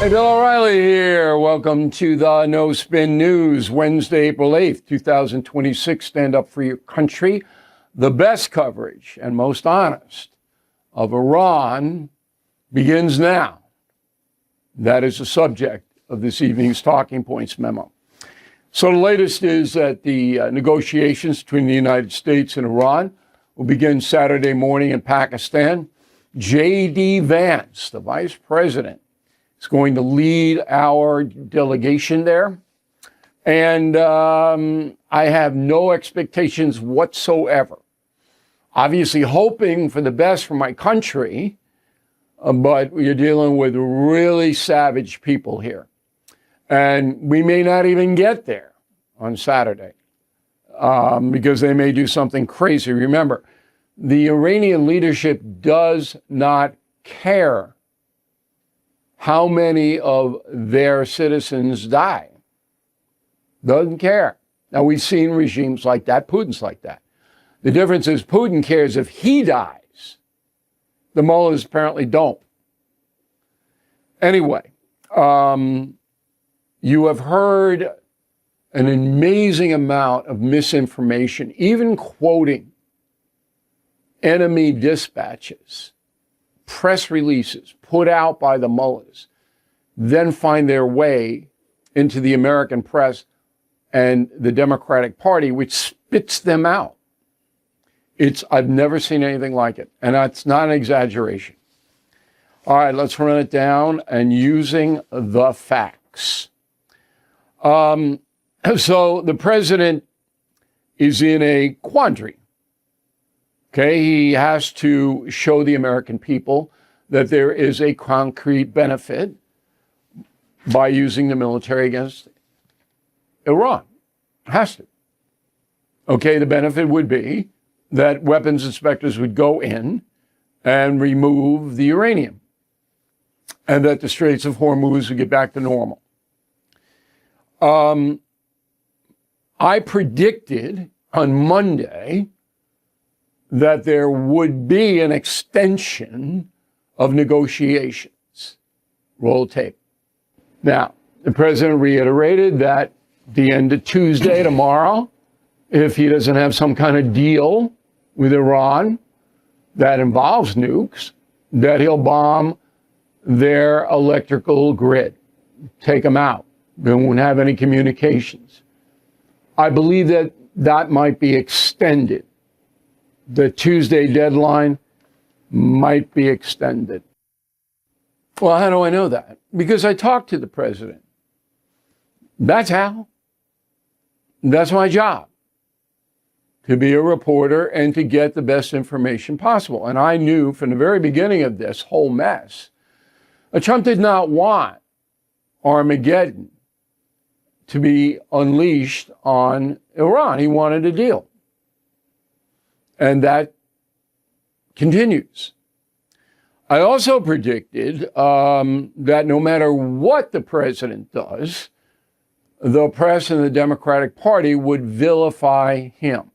Hey, Bill O'Reilly here. Welcome to the No Spin News, Wednesday, April 8th, 2026. Stand up for your country. The best coverage and most honest of Iran begins now. That is the subject of this evening's Talking Points memo. So the latest is that the negotiations between the United States and Iran will begin Saturday morning in Pakistan. J.D. Vance, the vice president, is going to lead our delegation there. And I have no expectations whatsoever. Obviously hoping for the best for my country, but you're dealing with really savage people here. And we may not even get there on Saturday because they may do something crazy. Remember, the Iranian leadership does not care how many of their citizens die. Doesn't care. Now, we've seen regimes like that. Putin's like that. The difference is Putin cares if he dies. The mullahs apparently don't. Anyway, you have heard an amazing amount of misinformation, even quoting enemy dispatches, press releases put out by the mullahs, then find their way into the American press and the Democratic Party, which spits them out. I've never seen anything like it, and that's not an exaggeration. All right, let's run it down and using the facts. So the president is in a quandary. Okay, he has to show the American people that there is a concrete benefit by using the military against Iran. Has to. Okay, the benefit would be that weapons inspectors would go in and remove the uranium, and that the Straits of Hormuz would get back to normal. I predicted on Monday that there would be an extension of negotiations. Roll tape. Now, the president reiterated that the end of Tuesday, tomorrow, if he doesn't have some kind of deal with Iran that involves nukes, that he'll bomb their electrical grid, take them out. They won't have any communications. I believe that that might be extended. The Tuesday deadline might be extended. Well, how do I know that? Because I talked to the president. That's how. That's my job, to be a reporter and to get the best information possible. And I knew from the very beginning of this whole mess, Trump did not want Armageddon to be unleashed on Iran. He wanted a deal. And that continues. I also predicted that no matter what the president does, the press and the Democratic Party would vilify him.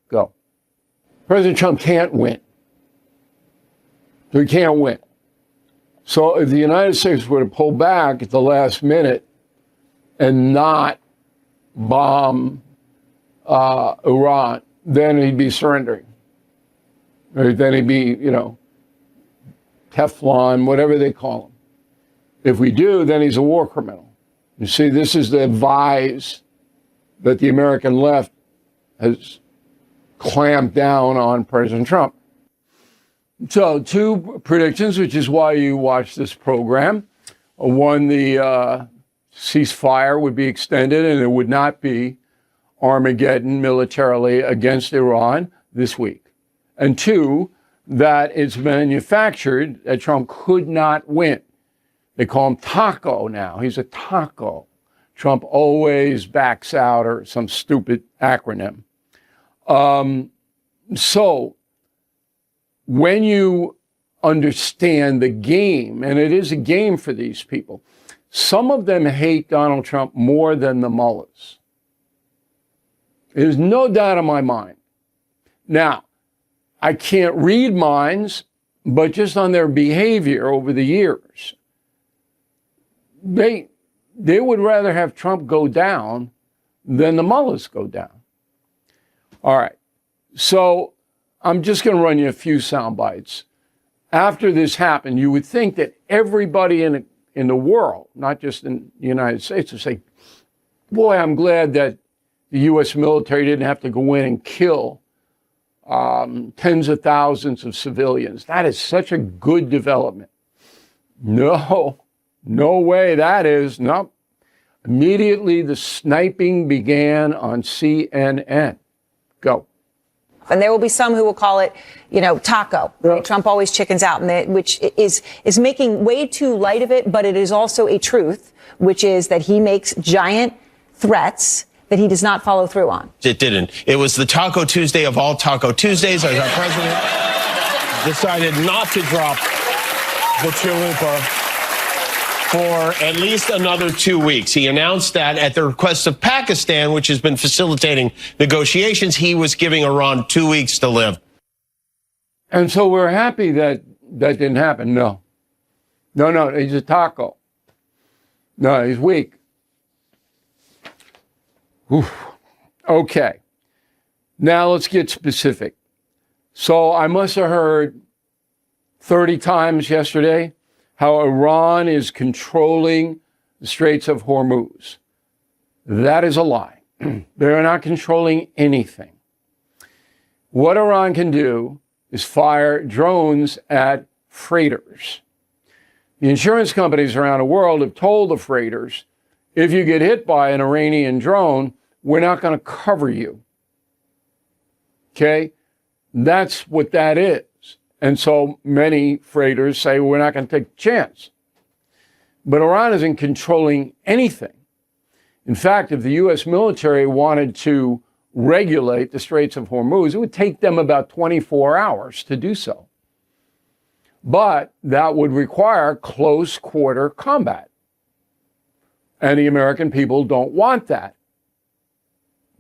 Go. President Trump can't win. He can't win. So if the United States were to pull back at the last minute and not bomb Iran, then he'd be surrendering. Or then he'd be, Teflon, whatever they call him. If we do, then he's a war criminal. You see, this is the vise that the American left has clamped down on President Trump. So, two predictions, which is why you watch this program. One, the ceasefire would be extended and there would not be Armageddon militarily against Iran this week. And two, that it's manufactured that Trump could not win. They call him Taco now. He's a taco. Trump always backs out or some stupid acronym. So when you understand the game, and it is a game for these people, some of them hate Donald Trump more than the mullahs. There's no doubt in my mind. Now, I can't read minds, but just on their behavior over the years, they would rather have Trump go down than the mullahs go down. All right. So I'm just going to run you a few sound bites. After this happened, you would think that everybody in the world, not just in the United States, would say, boy, I'm glad that the U.S. military didn't have to go in and kill tens of thousands of civilians. That is such a good development. No way that is. No. Immediately, the sniping began on CNN. Go. And there will be some who will call it, taco. Yeah. Trump always chickens out, which is making way too light of it. But it is also a truth, which is that he makes giant threats that he does not follow through on. It didn't. It was the Taco Tuesday of all Taco Tuesdays as our president decided not to drop the chalupa for at least another 2 weeks. He announced that at the request of Pakistan, which has been facilitating negotiations, he was giving Iran 2 weeks to live. And so we're happy that didn't happen. No, he's a taco. No, he's weak. Oof. Okay. Now let's get specific. So I must have heard 30 times yesterday how Iran is controlling the Straits of Hormuz. That is a lie. They're not controlling anything. What Iran can do is fire drones at freighters. The insurance companies around the world have told the freighters, if you get hit by an Iranian drone, we're not going to cover you. Okay? That's what that is. And so many freighters say, we're not going to take a chance. But Iran isn't controlling anything. In fact, if the U.S. military wanted to regulate the Straits of Hormuz, it would take them about 24 hours to do so. But that would require close quarter combat. And the American people don't want that.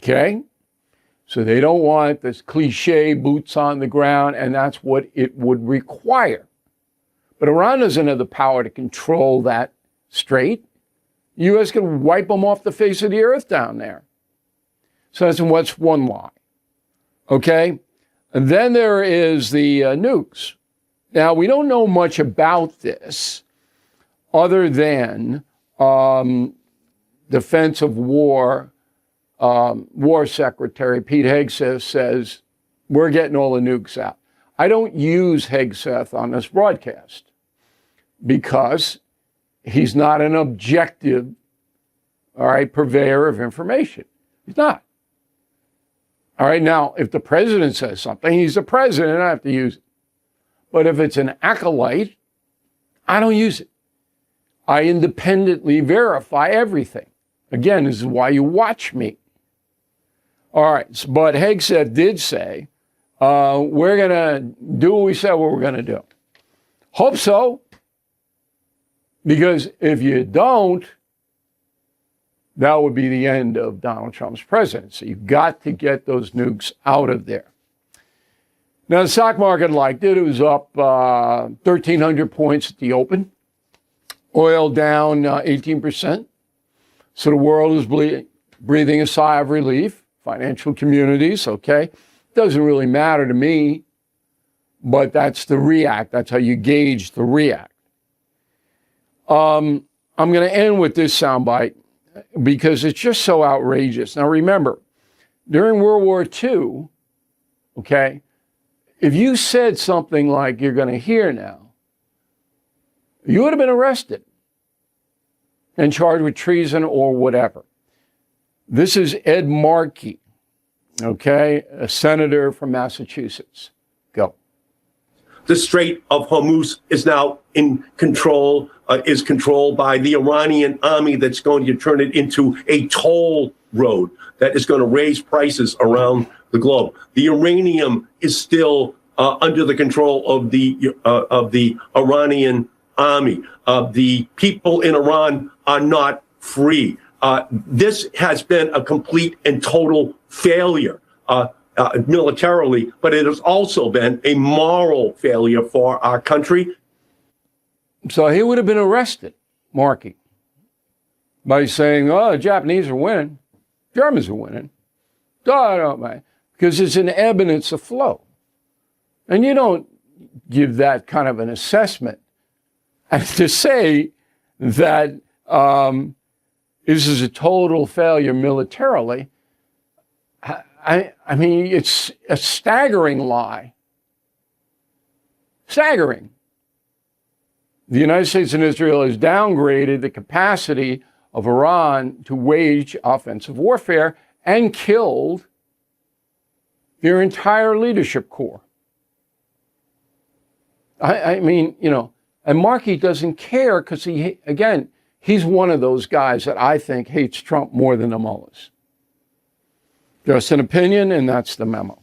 Okay? So they don't want this cliche boots on the ground, and that's what it would require. But Iran doesn't have the power to control that strait. The U.S. can wipe them off the face of the earth down there. So that's what's one lie. Okay? And then there is the nukes. Now, we don't know much about this other than Defense of War Secretary Pete Hegseth says, we're getting all the nukes out. I don't use Hegseth on this broadcast because he's not an objective, purveyor of information. He's not. All right, now, if the president says something, he's the president, I have to use it. But if it's an acolyte, I don't use it. I independently verify everything. Again, this is why you watch me. All right, but Hegseth did say, we're going to do what we said what we're going to do. Hope so, because if you don't, that would be the end of Donald Trump's presidency. You've got to get those nukes out of there. Now, the stock market liked it. It was up 1,300 points at the open. Oil down 18%. So the world is breathing a sigh of relief. Financial communities, okay. Doesn't really matter to me, but that's the react. That's how you gauge the react. I'm going to end with this soundbite because it's just so outrageous. Now, remember, during World War II, okay, if you said something like you're going to hear now, you would have been arrested and charged with treason or whatever. This is Ed Markey, okay, a senator from Massachusetts. Go. The Strait of Hormuz is now in control, is controlled by the Iranian army that's going to turn it into a toll road that is going to raise prices around the globe. The uranium is still under the control of the Iranian army. The people in Iran are not free. This has been a complete and total failure militarily, but it has also been a moral failure for our country. So he would have been arrested, Markey. by saying, oh, the Japanese are winning, Germans are winning. Because it's an ebb and it's a flow. And you don't give that kind of an assessment. And to say that this is a total failure militarily, I mean, it's a staggering lie. Staggering. The United States and Israel has downgraded the capacity of Iran to wage offensive warfare and killed their entire leadership corps. I mean, you know, and Markey doesn't care because he's one of those guys that I think hates Trump more than the mullahs. Just an opinion, and that's the memo.